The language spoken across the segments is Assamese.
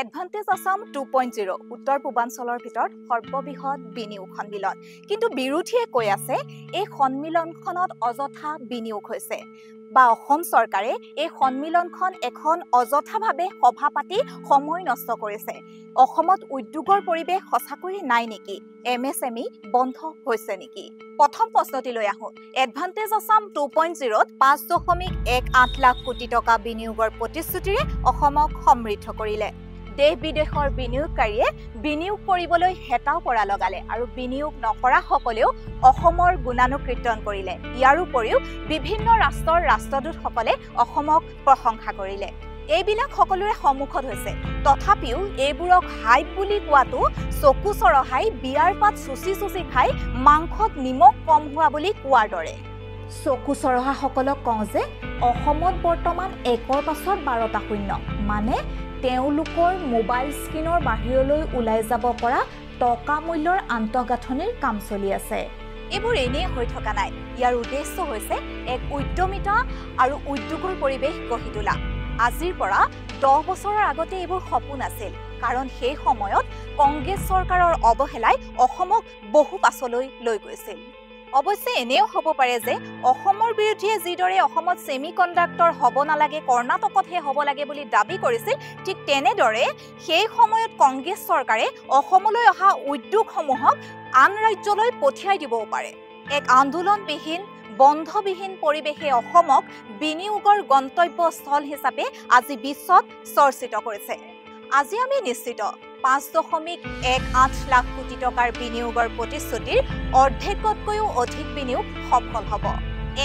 এডভান্টেজ আসাম 2.0 উত্তৰ পূৰ্বাঞ্চলৰ ভিতৰত সৰ্ববৃহৎ বিনিয়োগ সন্মিলন কিন্তু বিৰোধীয়ে কৈ আছে এই সন্মিলনখনত অযথা বিনিয়োগ হৈছে বা অসম চৰকাৰে এই সন্মিলনখন এখন অযথাভাৱে সভা পাতি সময় নষ্ট কৰিছে অসমত উদ্যোগৰ পৰিৱেশ সঁচাকৈ নাই নেকি এমএসএমই বন্ধ হৈছে নেকি প্ৰথম প্ৰশ্নটি লৈ আহো এডভান্টেজ আসাম 2.0 ত 5.18 লাখ কোটি টকা বিনিয়োগৰ প্ৰতিশ্ৰুতিৰে অসমক সমৃদ্ধ কৰিলে দেশ বিদেশৰ বিনিয়োগকাৰীয়ে বিনিয়োগ কৰিবলৈ হেতাও পৰা লগালে আৰু বিনিয়োগ নকৰা সকলেও অসমৰ গুণানুকীৰ্তন কৰিলে ইয়াৰ উপৰিও বিভিন্ন ৰাষ্ট্ৰৰ ৰাষ্ট্ৰদূতসকলে অসমক প্ৰশংসা কৰিলে এইবিলাক সকলোৰে সন্মুখত হৈছে তথাপিও এইবোৰক হাইপ বুলি কোৱাটো চকু চৰহাই বিয়াৰ পাত চুচি খাই মাংসত নিমখ কম হোৱা বুলি কোৱাৰ দৰে চকু চৰহা সকলক কওঁ যে অসমত বৰ্তমান 1ৰ পাছত 12টা শূন্য মানে তেওঁলোকৰ মোবাইল স্ক্ৰিনৰ বাহিৰলৈ ওলাই যাব পৰা টকা মূল্যৰ আন্তঃগাঁথনিৰ কাম চলি আছে এইবোৰ এনেই হৈ থকা নাই ইয়াৰ উদ্দেশ্য হৈছে এক উদ্যমিতা আৰু উদ্যোগৰ পৰিৱেশ গঢ়ি তোলা আজিৰ পৰা 10 বছৰৰ আগতে এইবোৰ সপোন আছিল কাৰণ সেই সময়ত কংগ্ৰেছ চৰকাৰৰ অৱহেলাই অসমক বহু পাছলৈ লৈ গৈছিল অৱশ্যে এনেও হ'ব পাৰে যে অসমৰ বিৰুদ্ধে যিদৰে অসমত সেমিকণ্ডাক্টৰ হ'ব নালাগে কৰ্ণাটকতহে হ'ব লাগে বুলি দাবী কৰিছিল ঠিক তেনেদৰে সেই সময়ত কংগ্ৰেছ চৰকাৰে অসমলৈ অহা উদ্যোগসমূহক আন ৰাজ্যলৈ পঠিয়াই দিবও পাৰে এক আন্দোলনবিহীন বন্ধবিহীন পৰিৱেশে অসমক বিনিয়োগৰ গন্তব্যস্থল হিচাপে আজি বিশ্বত চৰ্চিত কৰিছে আজি আমি নিশ্চিত 5.18 লাখ কোটি টকাৰ বিনিয়োগৰ প্ৰতিশ্ৰুতিৰ অৰ্ধেকতকৈও অধিক বিনিয়োগ সফল হ'ব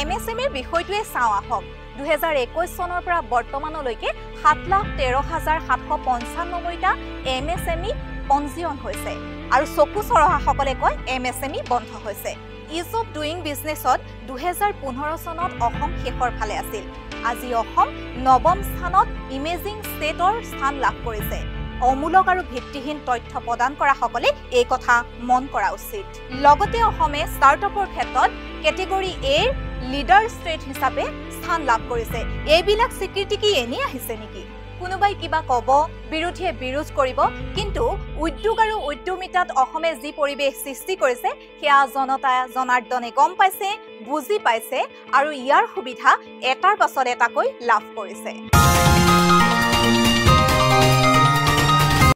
এমএসএমইৰ বিষয়টোৱে চাওঁ আহক 2021 চনৰ পৰা বৰ্তমানলৈকে 7,13,795টা এমএসএমই পঞ্জীয়ন হৈছে আৰু চকু চৰহাসকলে কয় এমএসএমই বন্ধ হৈছে ইজ অফ ডুইং বিজনেছত 2015 চনত অসম শেষৰ ফালে আছিল আজি অসম নৱম স্থানত ইমেজিং ষ্টেটৰ স্থান লাভ কৰিছে অমূলক আৰু ভিত্তিহীন তথ্য প্ৰদান কৰা সকলে এই কথা মন কৰা উচিত লগতে অসমে ষ্টাৰ্টআপৰ ক্ষেত্ৰত কেটেগৰী এ লিডাৰ ষ্টেট হিচাপে স্থান লাভ কৰিছে এইবিলাক স্বীকৃতি কি এনে আহিছে নেকি কোনোবাই কিবা ক'ব বিৰোধীয়ে বিৰোধ কৰিব কিন্তু উদ্যোগ আৰু উদ্যমিতাত অসমে যি পৰিৱেশ সৃষ্টি কৰিছে সেয়া জনতা জনাৰ্দনে গম পাইছে বুজি পাইছে আৰু ইয়াৰ সুবিধা এটাৰ পাছত এটাকৈ লাভ কৰিছে